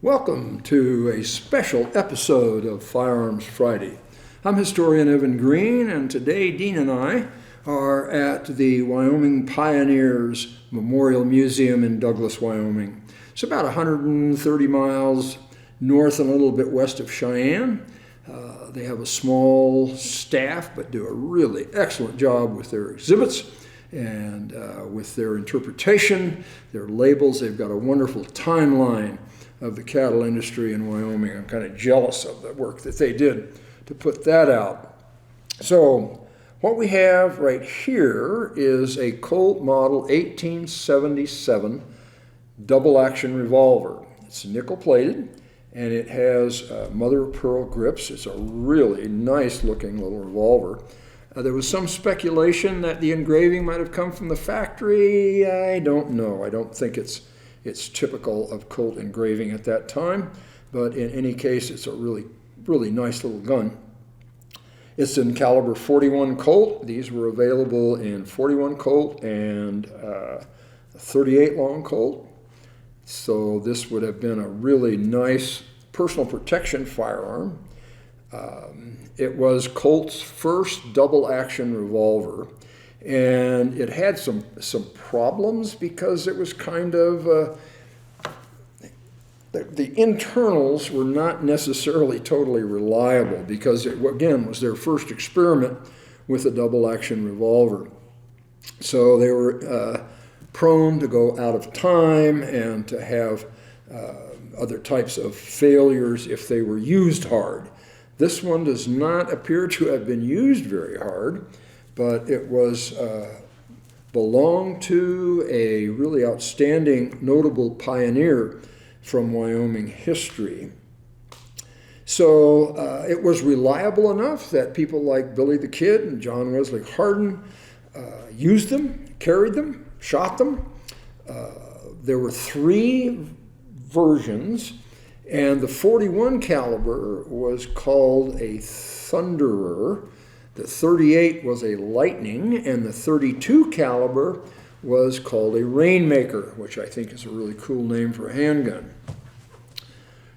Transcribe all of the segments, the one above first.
Welcome to a special episode of Firearms Friday. I'm historian Evan Green, and today Dean and I are at the Wyoming Pioneers Memorial Museum in Douglas, Wyoming. It's about 130 miles north and a little bit west of Cheyenne. They have a small staff, but do a really excellent job with their exhibits and with their interpretation, their labels. They've got a wonderful timeline of the cattle industry in Wyoming. I'm kind of jealous of the work that they did to put that out. So what we have right here is a Colt model 1877 double action revolver. It's nickel plated and it has mother of pearl grips. It's a really nice looking little revolver. There was some speculation that the engraving might have come from the factory. I don't know. I don't think it's typical of Colt engraving at that time, but in any case, it's a really nice little gun. It's in caliber 41 Colt. These were available in 41 Colt and 38 long Colt. So this would have been a really nice personal protection firearm. It was Colt's first double action revolver. And it had some problems because it was kind of, the internals were not necessarily totally reliable because it, again, was their first experiment with a double action revolver. So they were prone to go out of time and to have other types of failures if they were used hard. This one does not appear to have been used very hard, but it was belonged to a really outstanding, notable pioneer from Wyoming history. So it was reliable enough that people like Billy the Kid and John Wesley Hardin used them, carried them, shot them. There were 3 versions, and the 41 caliber was called a Thunderer. The 38 was a Lightning, and the 32 caliber was called a Rainmaker, which I think is a really cool name for a handgun.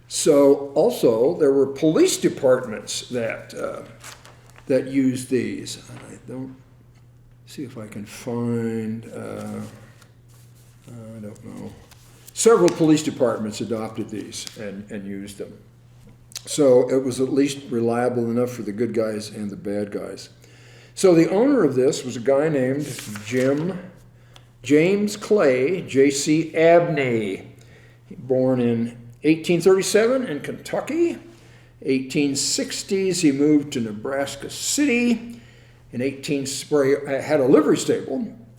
So also there were police departments that used these. I don't see if I can find. I don't know. Several police departments adopted these and used them. So it was at least reliable enough for the good guys and the bad guys. So the owner of this was a guy named James Clay, J.C. Abney, born in 1837 in Kentucky. 1860s, he moved to Nebraska City. Where he had a livery stable.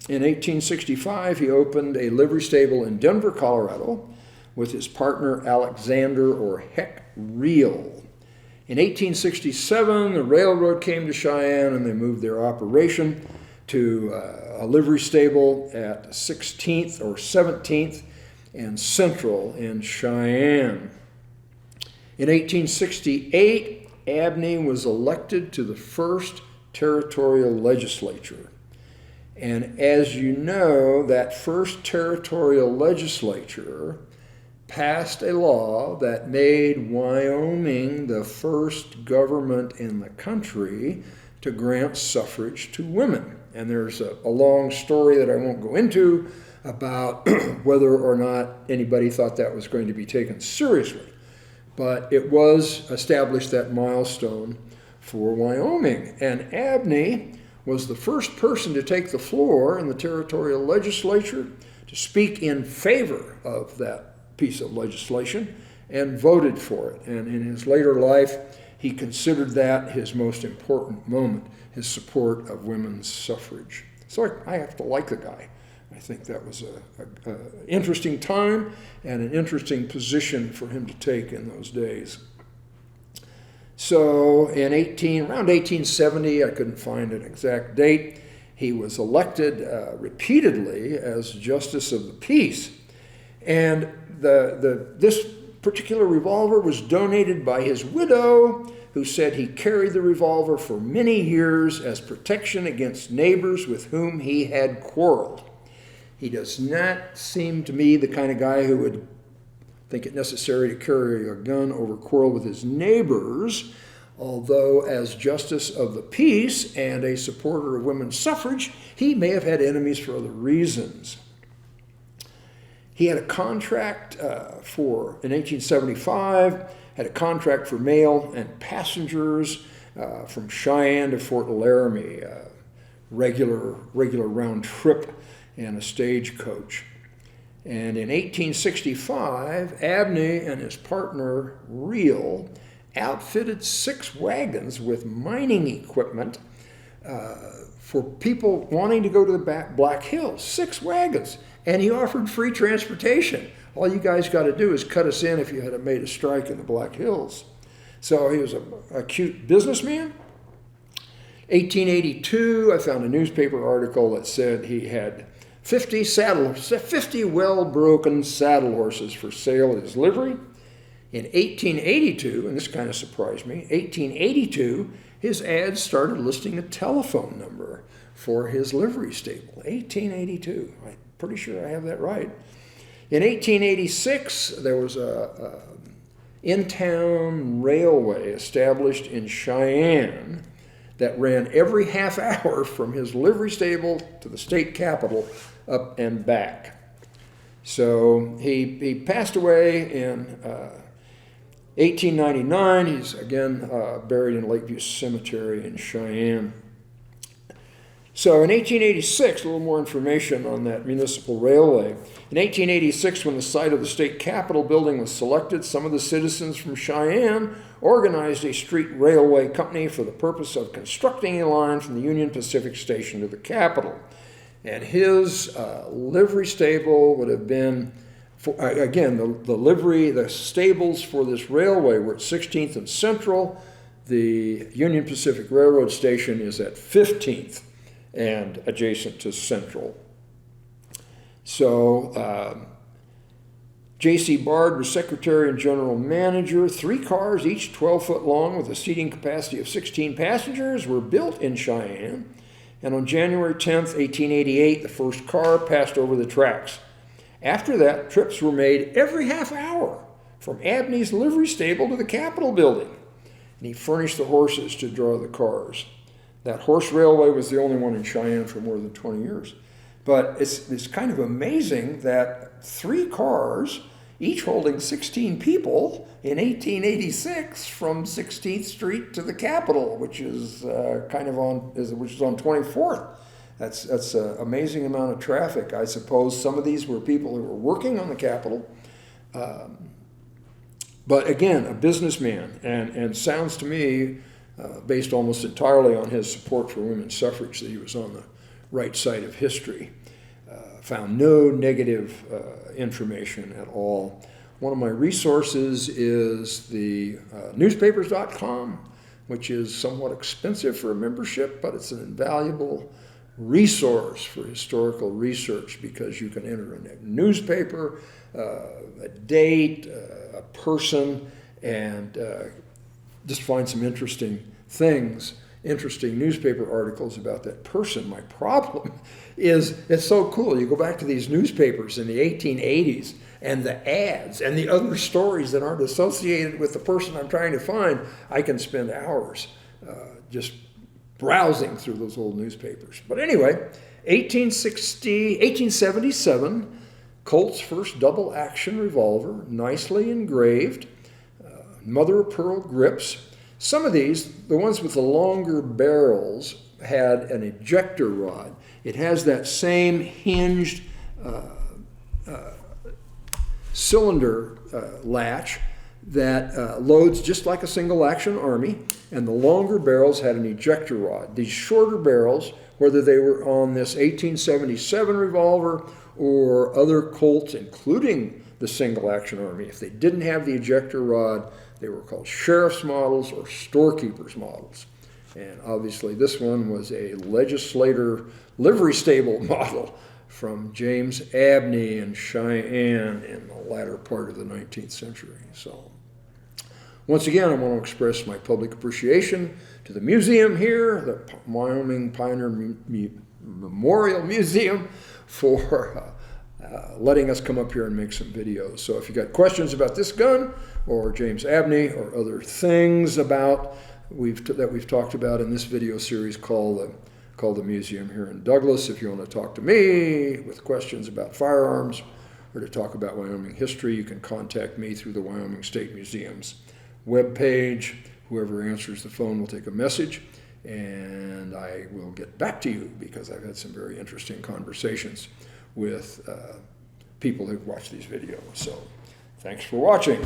In 1865, he opened a livery stable in Denver, Colorado, with his partner Alexander or Heck Reel. In 1867, the railroad came to Cheyenne and they moved their operation to a livery stable at 16th or 17th and Central in Cheyenne. In 1868, Abney was elected to the first territorial legislature. And as you know, that first territorial legislature passed a law that made Wyoming the first government in the country to grant suffrage to women. And there's a long story that I won't go into about whether or not anybody thought that was going to be taken seriously. But it was established, that milestone for Wyoming. And Abney was the first person to take the floor in the territorial legislature to speak in favor of that piece of legislation and voted for it. And in his later life, he considered that his most important moment, his support of women's suffrage. So I have to like the guy. I think that was an interesting time and an interesting position for him to take in those days. So around 1870, I couldn't find an exact date, he was elected repeatedly as Justice of the Peace. And this particular revolver was donated by his widow, who said he carried the revolver for many years as protection against neighbors with whom he had quarreled. He does not seem to me the kind of guy who would think it necessary to carry a gun over quarrel with his neighbors, although as justice of the peace and a supporter of women's suffrage, he may have had enemies for other reasons. He had a contract in 1875, had a contract for mail and passengers from Cheyenne to Fort Laramie, regular round trip and a stagecoach. And in 1865, Abney and his partner, Reel, outfitted 6 wagons with mining equipment for people wanting to go to the Black Hills. 6 wagons. And he offered free transportation. All you guys got to do is cut us in if you had made a strike in the Black Hills. So he was a acute businessman. 1882, I found a newspaper article that said he had 50 well-broken saddle horses for sale at his livery. In 1882, and this kind of surprised me, 1882, his ads started listing a telephone number for his livery stable. 1882. I'm pretty sure I have that right. In 1886, there was a in-town railway established in Cheyenne that ran every half hour from his livery stable to the state capitol up and back. So he passed away in 1899. He's again buried in Lakeview Cemetery in Cheyenne. So in 1886, a little more information on that municipal railway. In 1886, when the site of the state capitol building was selected, some of the citizens from Cheyenne organized a street railway company for the purpose of constructing a line from the Union Pacific Station to the capitol. And his livery stable would have been, the stables for this railway were at 16th and Central. The Union Pacific Railroad Station is at 15th and adjacent to Central. So J.C. Bard was secretary and general manager. 3 cars, each 12 foot long with a seating capacity of 16 passengers, were built in Cheyenne. And on January 10th, 1888, the first car passed over the tracks. After that, trips were made every half hour from Abney's livery stable to the Capitol building. And he furnished the horses to draw the cars. That horse railway was the only one in Cheyenne for more than 20 years. But it's kind of amazing that 3 cars, each holding 16 people, in 1886 from 16th Street to the Capitol, which is on 24th. That's an amazing amount of traffic. I suppose some of these were people who were working on the Capitol. But again, a businessman, and sounds to me, based almost entirely on his support for women's suffrage, that he was on the right side of history. Found no negative information at all. One of my resources is the newspapers.com, which is somewhat expensive for a membership, but it's an invaluable resource for historical research because you can enter in a newspaper, a date, a person, and just find some interesting things, interesting newspaper articles about that person. My problem is it's so cool. You go back to these newspapers in the 1880s and the ads and the other stories that aren't associated with the person I'm trying to find. I can spend hours just browsing through those old newspapers. But anyway, 1877, Colt's first double-action revolver, nicely engraved, mother-of-pearl grips. Some of these, the ones with the longer barrels, had an ejector rod. It has that same hinged cylinder latch that loads just like a single-action Army, and the longer barrels had an ejector rod. These shorter barrels, whether they were on this 1877 revolver or other Colts, including the single-action Army, if they didn't have the ejector rod, they were called sheriff's models or storekeeper's models. And obviously this one was a legislator livery stable model from James Abney in Cheyenne in the latter part of the 19th century. So once again, I want to express my public appreciation to the museum here, the Wyoming Pioneer Memorial Museum, for letting us come up here and make some videos. So if you got questions about this gun or James Abney or other things about that we've talked about in this video series called the Museum here in Douglas, if you want to talk to me with questions about firearms or to talk about Wyoming history, you can contact me through the Wyoming State Museum's webpage. Whoever answers the phone will take a message, and I will get back to you because I've had some very interesting conversations with people who've watched these videos. So thanks for watching.